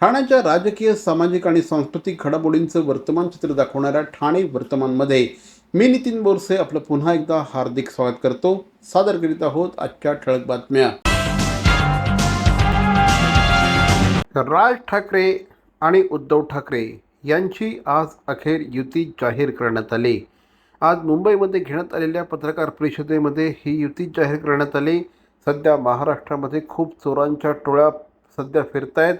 ठाण्याच्या राजकीय, सामाजिक आणि सांस्कृतिक घडामोडींचं वर्तमान चित्र दाखवणाऱ्या ठाणे वर्तमानमध्ये मी नितीन बोरसे आपलं पुन्हा एकदा हार्दिक स्वागत करतो. सादर करीत आहोत आजच्या ठळक बातम्या. राज ठाकरे आणि उद्धव ठाकरे यांची आज अखेर युती जाहीर करण्यात आली. आज मुंबईमध्ये घेण्यात आलेल्या पत्रकार परिषदेमध्ये ही युती जाहीर करण्यात आली. सध्या महाराष्ट्रामध्ये खूप चोरांच्या टोळ्या सध्या फिरतायत.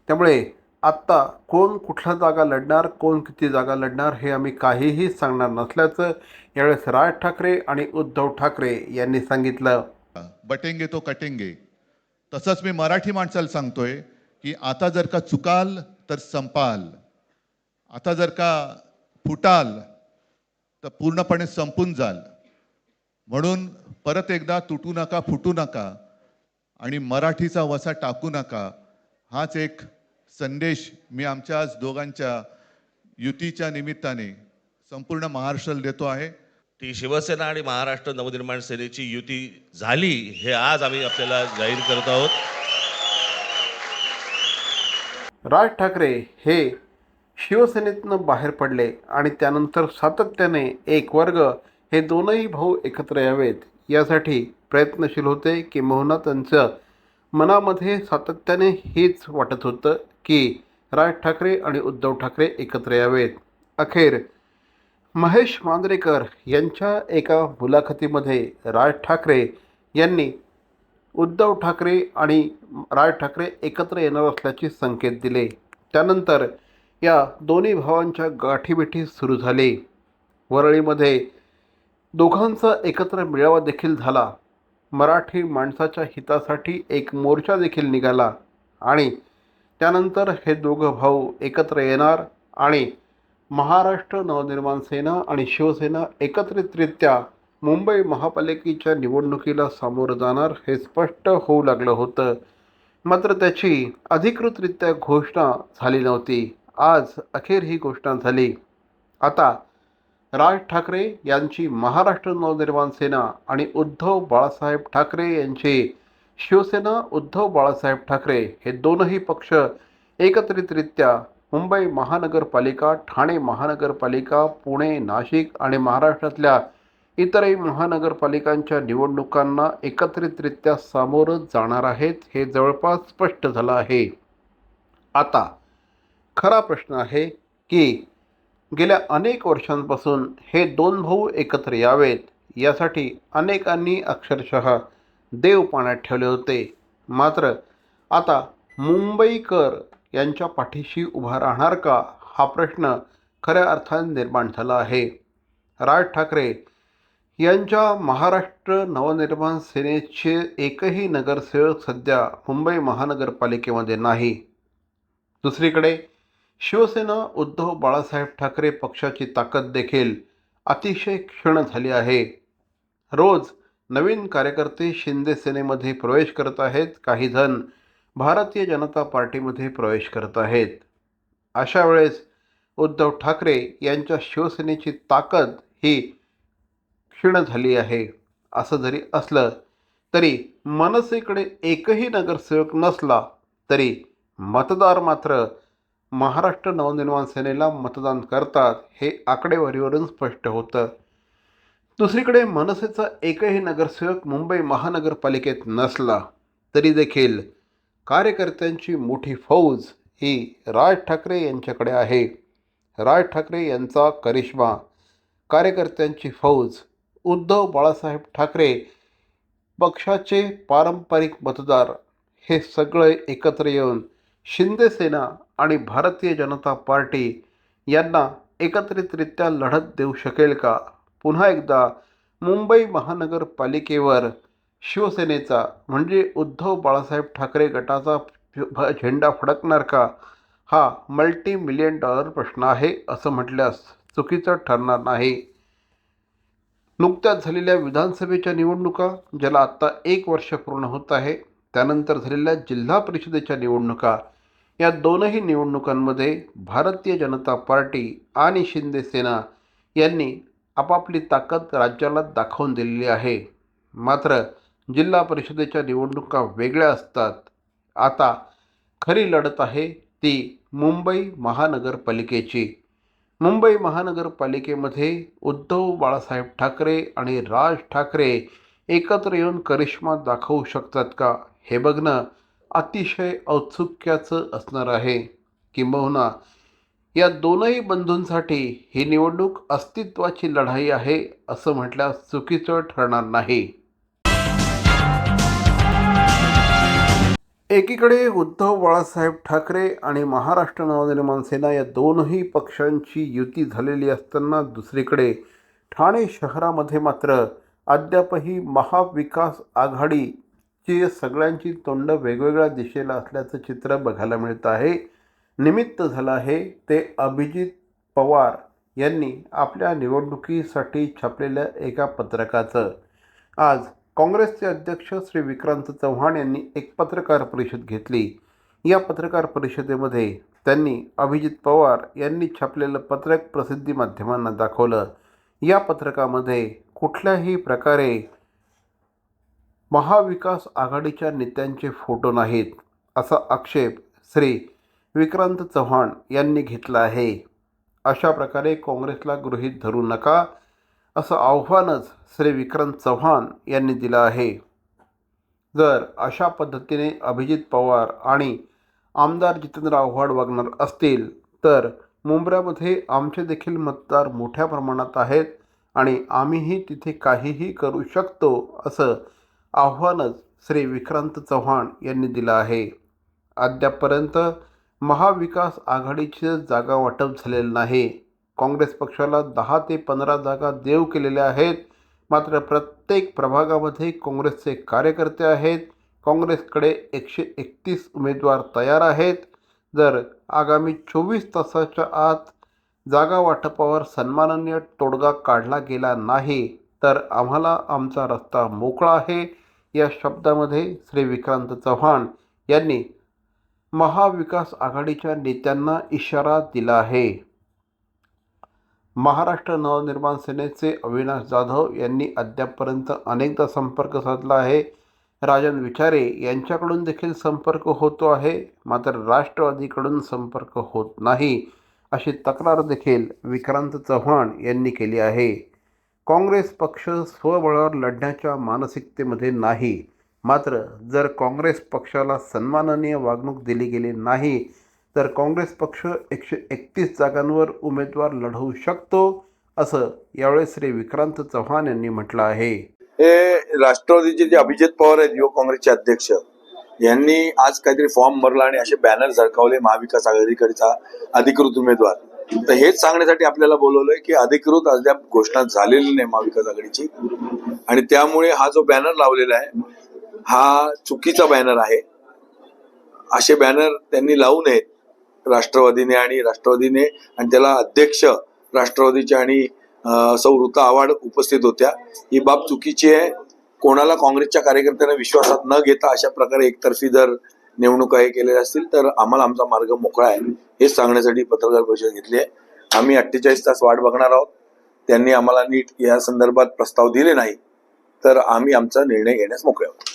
त्यामुळे आत्ता कोण कुठल्या जागा लढणार, कोण किती जागा लढणार हे आम्ही काहीही सांगणार नसल्याचं यावेळेस राज ठाकरे आणि उद्धव ठाकरे यांनी सांगितलं. बटेंगे तो कटेंगे. तसंच मी मराठी माणसाला सांगतोय की आता जर का चुकाल तर संपाल, आता जर का फुटाल तर पूर्णपणे संपून जाल. म्हणून परत एकदा तुटू नका, फुटू नका आणि मराठीचा वसा टाकू नका, हाच एक संदेश मी आमच्या आज दोघांच्या युतीच्या निमित्ताने संपूर्ण महाराष्ट्राला देतो आहे. ती शिवसेना आणि महाराष्ट्र नवनिर्माण सेनेची युती झाली हे आज आम्ही आपल्याला जाहीर करत आहोत. राज ठाकरे हे शिवसेनेतनं बाहेर पडले आणि त्यानंतर सातत्याने एक वर्ग हे दोनही भाऊ एकत्र यावेत यासाठी प्रयत्नशील होते. किंबहुना त्यांचं मनामध्ये सातत्याने हेच वाटत होतं की राज ठाकरे आणि उद्धव ठाकरे एकत्र यावेत. अखेर महेश मांजरेकर यांच्या एका मुलाखतीमध्ये राज ठाकरे यांनी उद्धव ठाकरे आणि राज ठाकरे एकत्र येणार असल्याचे संकेत दिले. त्यानंतर या दोन्ही भावांच्या गाठीभेटी सुरू झाली. वरळीमध्ये दोघांचा एकत्र मेळावा देखील झाला. मराठी माणसाच्या हितासाठी एक मोर्चा देखील निघाला आणि त्यानंतर हे दोघं भाऊ एकत्र येणार आणि महाराष्ट्र नवनिर्माण सेना आणि शिवसेना एकत्रितरित्या मुंबई महापालिकेच्या निवडणुकीला सामोरं जाणार हे स्पष्ट होऊ लागलं होतं. मात्र त्याची अधिकृतरित्या घोषणा झाली नव्हती. आज अखेर ही घोषणा झाली. आता राज ठाकरे यांची महाराष्ट्र नवनिर्माण सेना आणि उद्धव बाळासाहेब ठाकरे यांची शिवसेना, उद्धव बाळासाहेब ठाकरे हे दोनही पक्ष एकत्रितरित्या मुंबई महानगरपालिका, ठाणे महानगरपालिका, पुणे, नाशिक आणि महाराष्ट्रातल्या इतरही महानगरपालिकांच्या निवडणुकांना एकत्रितरित्या सामोरं जाणार आहेत हे जवळपास स्पष्ट झालं आहे. आता खरा प्रश्न आहे की गेल्या अनेक वर्षांपासून हे दोन भाऊ एकत्र यावेत यासाठी अनेकांनी अक्षरशः देव पाण्यात ठेवले होते. मात्र आता मुंबईकर यांच्या पाठीशी उभा राहणार का हा प्रश्न खऱ्या अर्थाने निर्माण झाला आहे. राज ठाकरे यांच्या महाराष्ट्र नवनिर्माण सेनेचे एकही नगरसेवक सध्या मुंबई महानगरपालिकेमध्ये नाही. दुसरीकडे शिवसेना, उद्धव बाळासाहेब ठाकरे पक्षाची ताकद देखील अतिशय क्षीण झाली आहे. रोज नवीन कार्यकर्ते शिंदे सेनेमध्ये प्रवेश करत आहेत. काही जण भारतीय जनता पार्टीमध्ये प्रवेश करत आहेत. अशा वेळेस उद्धव ठाकरे यांच्या शिवसेनेची ताकद ही क्षीण झाली आहे. असं जरी असलं तरी मनसेकडे एकही नगरसेवक नसला तरी मतदार मात्र महाराष्ट्र नवनिर्माण सेनेला मतदान करतात हे आकडेवारीवरून स्पष्ट होतं. दुसरीकडे मनसेचा एकही नगरसेवक मुंबई महानगरपालिकेत नसला तरी देखील कार्यकर्त्यांची मोठी फौज ही राज ठाकरे यांच्याकडे आहे. राज ठाकरे यांचा करिश्मा, कार्यकर्त्यांची फौज, उद्धव बाळासाहेब ठाकरे पक्षाचे पारंपरिक मतदार हे सगळे एकत्र येऊन शिंदे सेना आणि भारतीय जनता पार्टी यांना एकत्रितरित्या लढत देऊ शकेल का? पुन्हा एकदा मुंबई महानगरपालिकेवर शिवसेनेचा म्हणजे उद्धव बाळासाहेब ठाकरे गटाचा झेंडा फडकणार का? हा $multi-million प्रश्न आहे असं म्हटल्यास चुकीचं ठरणार नाही. नुकत्याच झालेल्या विधानसभेच्या निवडणुका, ज्याला आत्ता 1 वर्ष पूर्ण होत आहे, त्यानंतर झालेल्या जिल्हा परिषदेच्या निवडणुका, या दोनही निवडणुकांमध्ये भारतीय जनता पार्टी आणि शिंदे सेना यांनी आपापली ताकद राज्याला दाखवून दिलेली आहे. मात्र जिल्हा परिषदेच्या निवडणुका वेगळ्या असतात. आता खरी लढत आहे ती मुंबई महानगरपालिकेची. मुंबई महानगरपालिकेमध्ये उद्धव बाळासाहेब ठाकरे आणि राज ठाकरे एकत्र येऊन करिश्मा दाखवू शकतात का, हे बघणं अतिशय औत्सुक्याचं असणार आहे. किंबहुना या दोनही बंधूंसाठी ही निवडणूक अस्तित्वाची लढाई आहे असं म्हटल्यास चुकीचं ठरणार नाही. एकीकडे उद्धव बाळासाहेब ठाकरे आणि महाराष्ट्र नवनिर्माण सेना या दोनही पक्षांची युती झालेली असताना दुसरीकडे ठाणे शहरामध्ये मात्र अद्यापही महाविकास आघाडीची सगळ्यांची तोंड वेगवेगळ्या दिशेला असल्याचं चित्र बघायला मिळत आहे. निमित्त झालं आहे ते अभिजित पवार यांनी आपल्या निवडणुकीसाठी छापलेल्या एका पत्रकाचं. आज काँग्रेसचे अध्यक्ष श्री विक्रांत चव्हाण यांनी एक पत्रकार परिषद घेतली. या पत्रकार परिषदेमध्ये त्यांनी अभिजित पवार यांनी छापलेलं पत्रक प्रसिद्धी माध्यमांना दाखवलं. या पत्रकामध्ये कुठल्याही प्रकारे महाविकास आघाडीच्या नेत्यांचे फोटो नाहीत असा आक्षेप श्री विक्रांत चव्हाण यांनी घेतला आहे. अशा प्रकारे काँग्रेसला गृहीत धरू नका असं आव्हानच श्री विक्रांत चव्हाण यांनी दिलं आहे. जर अशा पद्धतीने अभिजित पवार आणि आमदार जितेंद्र आव्हाड वागणार असतील तर मुंब्र्यामध्ये आमचे देखील मतदार मोठ्या प्रमाणात आहेत आणि आम्हीही तिथे काहीही करू शकतो असं आव्हानच श्री विक्रांत चव्हाण यांनी दिलं आहे. अद्यापपर्यंत महाविकास आघाडीचे जागा वाटप झालेलं नाही. काँग्रेस पक्षाला 10 ते 15 जागा देऊ केलेल्या आहेत. मात्र प्रत्येक प्रभागामध्ये काँग्रेसचे कार्यकर्ते आहेत. काँग्रेसकडे 131 उमेदवार तयार आहेत. जर आगामी 24 तासाच्या आत जागा वाटपावर सन्माननीय तोडगा काढला गेला नाही तर आम्हाला आमचा रस्ता मोकळा आहे, या शब्दामध्ये श्री विक्रांत चव्हाण यांनी महाविकास आघाडीच्या नेत्यांना इशारा दिला आहे. महाराष्ट्र नवनिर्माण सेनेचे अविनाश जाधव यांनी अद्यापपर्यंत अनेकदा संपर्क साधला आहे. राजन विचारे यांच्याकडून देखील संपर्क होतो आहे. मात्र राष्ट्रवादीकडून संपर्क होत नाही अशी तक्रार देखील विक्रांत चव्हाण यांनी केली आहे. काँग्रेस पक्ष स्वबळावर लढण्याच्या मानसिकतेमध्ये नाही. मात्र जर काँग्रेस पक्षाला सन्माननीय वागणूक दिली गेली नाही तर काँग्रेस पक्ष 131 जागांवर उमेदवार लढवू शकतो असं यावेळी श्री विक्रांत चव्हाण यांनी म्हटलं आहे. हे राष्ट्रवादीचे जे अभिजित पवार आहेत युवक काँग्रेसचे अध्यक्ष यांनी आज काहीतरी फॉर्म भरला आणि असे बॅनर झळकावले महाविकास आघाडीकडचा अधिकृत उमेदवार. तर हेच सांगण्यासाठी आपल्याला बोलवलंय की अधिकृत अद्याप घोषणा झालेली नाही महाविकास आघाडीची आणि त्यामुळे हा जो बॅनर लावलेला आहे हा चुकीचा बॅनर आहे. असे बॅनर त्यांनी लावू नयेत राष्ट्रवादीने आणि त्याला अध्यक्ष राष्ट्रवादीचे आणि सौ ऋता आव्हाड उपस्थित होत्या. ही बाब चुकीची आहे. कोणाला काँग्रेसच्या कार्यकर्त्यांना विश्वासात न घेता अशा प्रकारे एकतर्फी जर निवडणुका हे केलेल्या असतील तर आम्हाला आमचा मार्ग मोकळा आहे हेच सांगण्यासाठी पत्रकार परिषद घेतली आहे. आम्ही 48 तास वाट बघणार आहोत. त्यांनी आम्हाला नीट या संदर्भात प्रस्ताव दिले नाही तर आम्ही आमचा निर्णय घेण्यास मोकळे आहोत.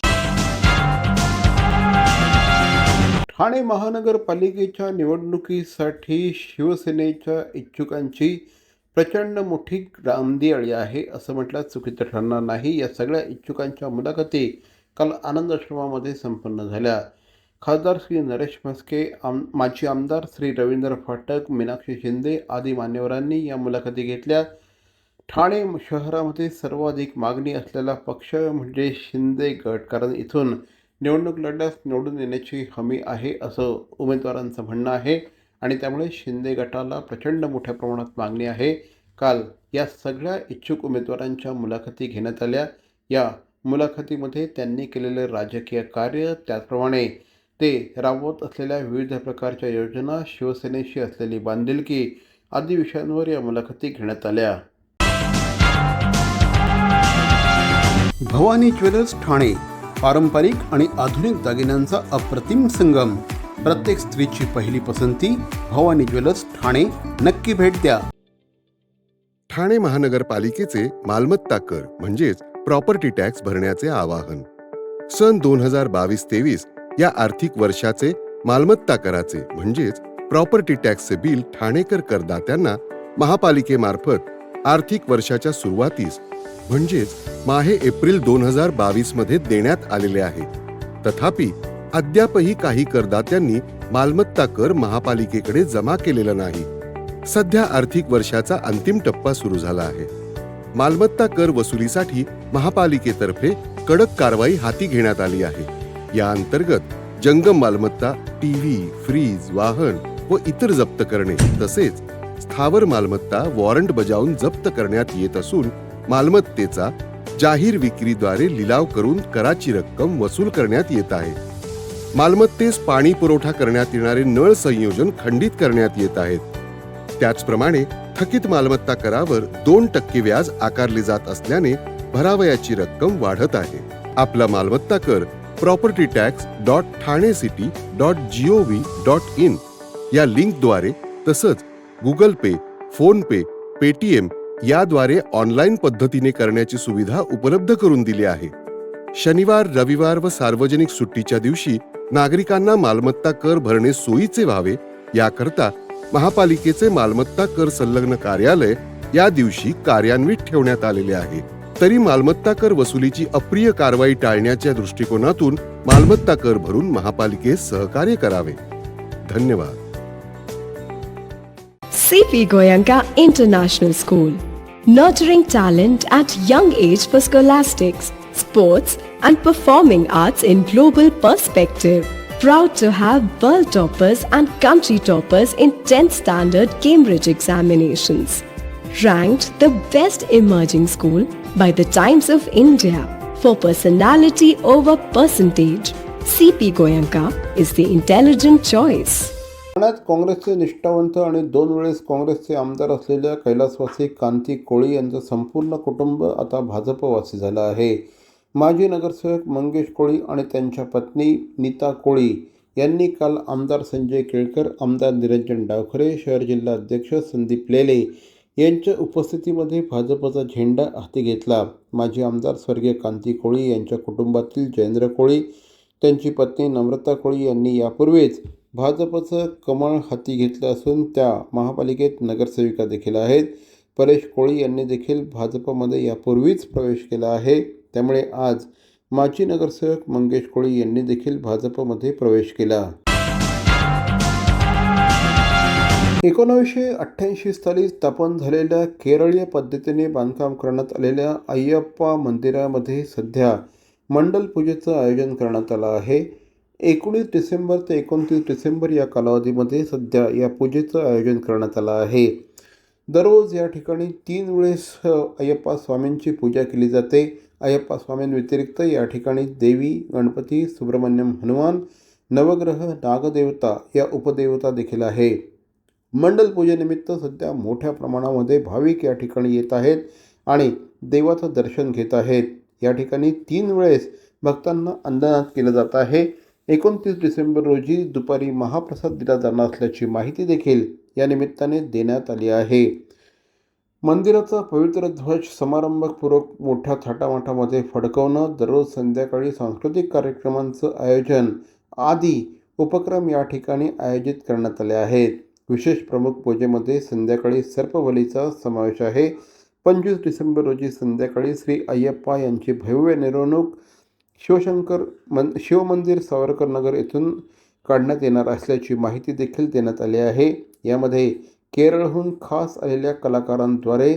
ठाणे महानगरपालिकेच्या निवडणुकीसाठी शिवसेनेच्या इच्छुकांची प्रचंड मोठी रामदियाळी आहे असं म्हटलं चुकीचं ठरणार नाही. या सगळ्या इच्छुकांच्या मुलाखती काल आनंद आश्रमामध्ये संपन्न झाल्या. खासदार श्री नरेश म्हस्के, माजी आमदार श्री रवींद्र फाटक, मीनाक्षी शिंदे आदी मान्यवरांनी या मुलाखती घेतल्या. ठाणे शहरामध्ये सर्वाधिक मागणी असलेला पक्ष म्हणजे शिंदे गट, कारण इथून निवडणूक लढल्यास निवडून येण्याची हमी आहे असं उमेदवारांचं म्हणणं आहे आणि त्यामुळे शिंदे गटाला प्रचंड मोठ्या प्रमाणात मागणी आहे. काल या सगळ्या इच्छुक उमेदवारांच्या मुलाखती घेण्यात आल्या. या मुलाखतीमध्ये त्यांनी केलेले राजकीय कार्य, त्याचप्रमाणे ते राबवत असलेल्या विविध प्रकारच्या योजना, शिवसेनेशी असलेली बांधिलकी आदी विषयांवर या मुलाखती घेण्यात आल्या. भवानी ज्वेलर्स ठाणे, पारंपरिक आणि आधुनिक दागिन्यांचा अप्रतिम संगम. प्रत्येक स्त्रीची पहिली पसंती भवानी ज्वेलर्स ठाणे. नक्की भेट द्या. ठाणे महानगरपालिकेचे मालमत्ता कर म्हणजेच प्रॉपर्टी टॅक्स भरण्याचे आवाहन. सन 2022-23 या आर्थिक वर्षाचे मालमत्ता कराचे म्हणजेच प्रॉपर्टी टॅक्सचे बिल ठाणेकर करदात्यांना महापालिकेमार्फत आर्थिक वर्षाच्या सुरुवातीस म्हणजेच माहे एप्रिल 2022 मध्ये देण्यात आलेले आहे. तथापि अद्यापही काही करदात्यांनी मालमत्ता कर महापालिकेकडे जमा केलेला नाही. सध्या आर्थिक वर्षाचा अंतिम टप्पा सुरू झाला आहे. मालमत्ता कर वसुलीसाठी महापालिकेतर्फे कडक कारवाई हाती घेण्यात आली आहे. या अंतर्गत जंगम मालमत्ता, टीव्ही, फ्रीज, वाहन व इतर जप्त करणे तसेच स्थावर मालमत्ता वॉरंट बजावून जप्त करण्यात येत असून मालमत्तेचा जाहीर विक्रीद्वारे लिलाव करून कराची रक्कम वसूल करण्यात येत आहे. मालमत्तेस पाणी पुरवठा करण्यात येणारे नळ संयोजन खंडित करण्यात येत आहेत. त्याचप्रमाणे थकीत मालमत्ता करावर 2% व्याज आकारले जात असल्याने भरावयाची रक्कम वाढत आहे. आपला मालमत्ता कर propertytax.thanecity.gov.in या लिंकद्वारे तसंच गुगल पे, फोन पे, पेटीएम याद्वारे ऑनलाईन पद्धतीने करण्याची सुविधा उपलब्ध करून दिली आहे. शनिवार, रविवार व सार्वजनिक सुट्टीच्या दिवशी नागरिकांना मालमत्ता कर भरणे सोयीचे व्हावे याकरता महापालिकेचे मालमत्ता कर संलग्न कार्यालय या दिवशी कार्यान्वित ठेवण्यात आलेले आहे. तरी मालमत्ता कर वसुलीची अप्रिय कारवाई टाळण्याच्या दृष्टिकोनातून मालमत्ता कर भरून महापालिकेस सहकार्य करावे. धन्यवाद. CP Goenka International School, nurturing talent at young age for scholastics, sports and performing arts in global perspective. Proud to have world toppers and country toppers in 10th standard Cambridge examinations. Ranked the best emerging school by the Times of India for personality over percentage. CP Goenka is the intelligent choice. ठाण्यात काँग्रेसचे निष्ठावंत आणि 2 वेळेस काँग्रेसचे आमदार असलेल्या कैलासवासी कांती कोळी यांचं संपूर्ण कुटुंब आता भाजपवासी झालं आहे. माजी नगरसेवक मंगेश कोळी आणि त्यांच्या पत्नी नीता कोळी यांनी काल आमदार संजय केळकर, आमदार निरंजन डावखरे, शहर जिल्हा अध्यक्ष संदीप लेले यांच्या उपस्थितीमध्ये भाजपचा झेंडा हाती घेतला. माजी आमदार स्वर्गीय कांती कोळी यांच्या कुटुंबातील जयेंद्र कोळी, त्यांची पत्नी नम्रता कोळी यांनी यापूर्वीच भाजपचं कमळ हाती घेतलं असून त्या महापालिकेत नगरसेविका देखील आहेत. परेश कोळी यांनी देखील भाजपमध्ये यापूर्वीच प्रवेश केला आहे. त्यामुळे आज माजी नगरसेवक मंगेश कोळी यांनी देखील भाजपमध्ये प्रवेश केला. 1988 साली स्थापन झालेल्या केरळीय पद्धतीने बांधकाम करण्यात आलेल्या अय्यप्पा मंदिरामध्ये सध्या मंडल पूजेचं आयोजन करण्यात आलं आहे. 19 डिसेंबर ते 29 डिसेंबर या कालावधीमध्ये सध्या या पूजेचं आयोजन करण्यात आलं आहे. दररोज या ठिकाणी 3 वेळेस अय्यप्पा स्वामींची पूजा केली जाते. अय्यप्पा स्वामींव्यतिरिक्त या ठिकाणी देवी, गणपती, सुब्रमण्यम, हनुमान, नवग्रह, नागदेवता या उपदेवता देखील आहे. मंडल पूजेनिमित्त सध्या मोठ्या प्रमाणामध्ये भाविक या ठिकाणी येत आहेत आणि देवाचं दर्शन घेत आहेत. या ठिकाणी 3 वेळेस भक्तांना अन्नदान केलं जात आहे. 29 डिसेंबर रोजी दुपारी महाप्रसाद दिला जाणार असल्याची माहिती देखील या निमित्ताने देण्यात आली आहे. मंदिराचा पवित्र ध्वज समारंभपूर्वक मोठ्या थाटामाटामध्ये फडकवणं, दररोज संध्याकाळी सांस्कृतिक कार्यक्रमांचं आयोजन आदी उपक्रम या ठिकाणी आयोजित करण्यात आले आहेत. विशेष प्रमुख पूजेमध्ये संध्याकाळी सर्पबलीचा समावेश आहे. 25 डिसेंबर रोजी संध्याकाळी श्री अय्यप्पा यांची भव्य मिरवणूक शिवमंदिर सावरकर नगर येथून काढण्यात येणार असल्याची माहिती देखील देण्यात आली आहे. यामध्ये केरळहून खास आलेल्या कलाकारांद्वारे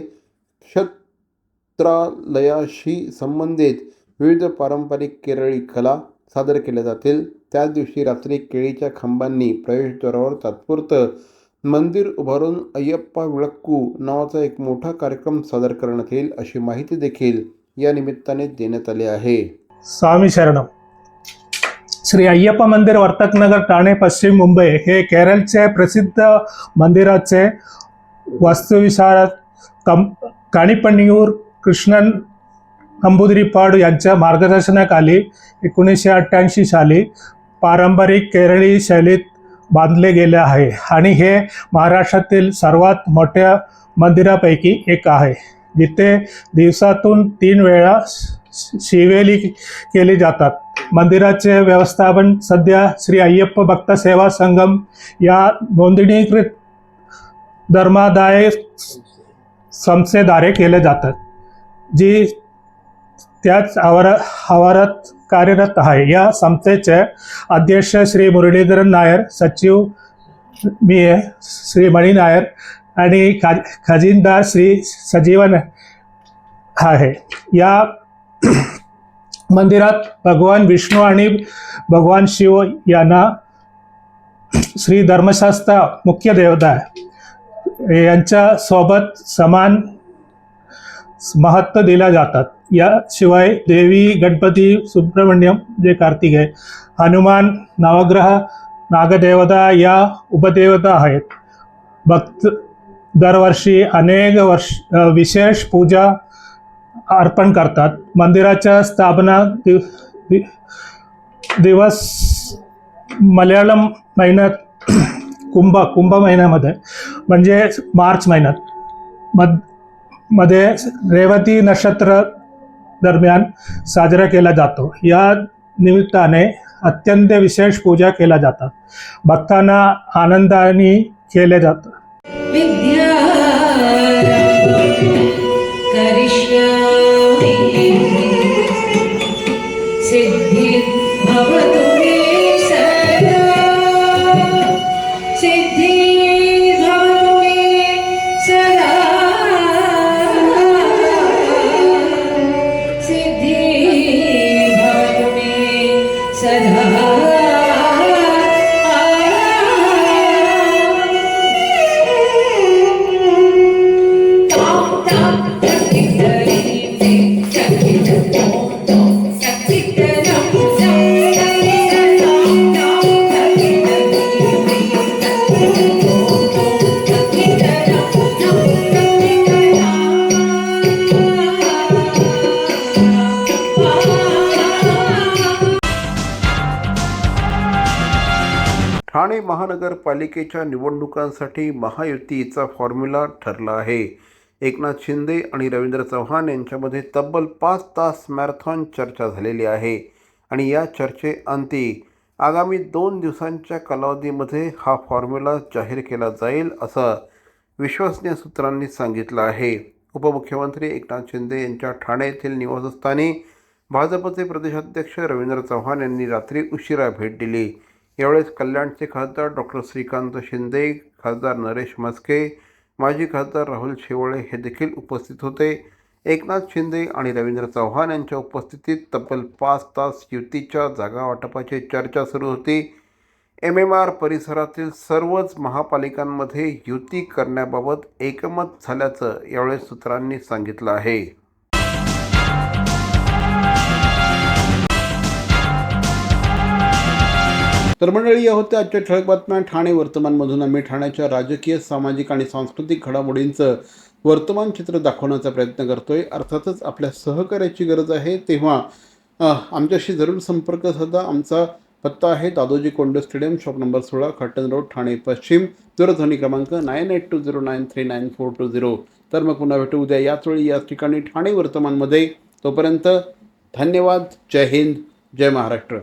क्षत्रालयाशी संबंधित विविध पारंपरिक केरळी कला सादर केल्या जातील. त्याच दिवशी रात्री केळीच्या खांबांनी प्रवेशद्वारावर तात्पुरतं मंदिर उभारून अय्यप्पा विळक्कू नावाचा एक मोठा कार्यक्रम सादर करण्यात येईल अशी माहिती देखील या निमित्ताने देण्यात आली आहे. स्वामी शरणम. श्री अय्यप्पा मंदिर वर्तकनगर ठाणे पश्चिम मुंबई हे केरळचे प्रसिद्ध मंदिराचे वास्तुविशारद काणिपण्णूर कृष्णन नंबूदिरीपाड यांच्या मार्गदर्शनाखाली 1988 साली पारंपरिक केरळी शैलीत बांधले गेले आहे आणि हे महाराष्ट्रातील सर्वात मोठ्या मंदिरापैकी एक आहे, जिथे दिवसातून 3 वेळा शिवेली केली जातात. मंदिराचे व्यवस्थापन सध्या श्री अय्यप्पा भक्त सेवा संगम या नोंदणीकृत धर्मादाय संस्थेद्वारे केले जातात, जी त्याच आवारात कार्यरत आहे. या संस्थेचे अध्यक्ष श्री मुरलीधरन नायर, सचिव मी आहे श्री मणी नायर आणि खजिनदार श्री सजीवन आहे. या मंदिरात भगवान विष्णू आणि भगवान शिव यांना श्री धर्मशास्त्र मुख्य देवता यांच्या सोबत समान महत्त्व दिल्या जातात. याशिवाय देवी, गणपती, सुब्रह्मण्यम जे कार्तिक आहे, हनुमान, नवग्रह, नागदेवता या उपदेवता आहेत. भक्त दरवर्षी अनेक विशेष पूजा अर्पण करतात. मंदिराच्या स्थापना दिवस मल्याळम महिन्यात कुंभ महिन्यामध्ये म्हणजे मार्च महिन्यात मध्ये रेवती नक्षत्र दरम्यान साजरा केला जातो. या निमित्ताने अत्यंत विशेष पूजा केल्या जातात. भक्तांना आनंदाने केले जातं. ठाणे महानगरपालिकेच्या निवडणुकांसाठी महायुतीचा फॉर्म्युला ठरला आहे. एकनाथ शिंदे आणि रवींद्र चव्हाण यांच्यामध्ये तब्बल 5 तास मॅरेथॉन चर्चा झालेली आहे आणि या चर्चेअंती आगामी 2 दिवसांच्या कालावधीमध्ये हा फॉर्म्युला जाहीर केला जाईल असं विश्वसनीय सूत्रांनी सांगितलं आहे. उपमुख्यमंत्री एकनाथ शिंदे यांच्या ठाणे येथील निवासस्थानी भाजपचे प्रदेशाध्यक्ष रवींद्र चव्हाण यांनी रात्री उशिरा भेट दिली. यावेळेस कल्याणचे खासदार डॉक्टर श्रीकांत शिंदे, खासदार नरेश म्हस्के, माजी खासदार राहुल शेवाळे हे देखील उपस्थित होते. एकनाथ शिंदे आणि रवींद्र चव्हाण यांच्या उपस्थितीत तब्बल 5 तास युतीच्या जागा वाटपाची चर्चा सुरू होती. MMR परिसरातील सर्वच महापालिकांमध्ये युती करण्याबाबत एकमत झाल्याचं यावेळेस सूत्रांनी सांगितलं आहे. तर मंडळी, या होत्या आजच्या ठळक बातम्या ठाणे वर्तमानमधून. आम्ही ठाण्याच्या राजकीय, सामाजिक आणि सांस्कृतिक घडामोडींचं वर्तमान चित्र दाखवण्याचा प्रयत्न करतोय. अर्थातच आपल्या सहकार्याची गरज आहे, तेव्हा आमच्याशी जरूर संपर्क साधा. आमचा पत्ता आहे Dadoji Konde stadium, shop number 16, Khattan road, Thane पश्चिम. दूरध्वनी क्रमांक 9820939420. तर मग पुन्हा भेटू उद्या याच वेळी याच ठिकाणी ठाणे वर्तमानमध्ये. तोपर्यंत धन्यवाद. जय हिंद, जय महाराष्ट्र.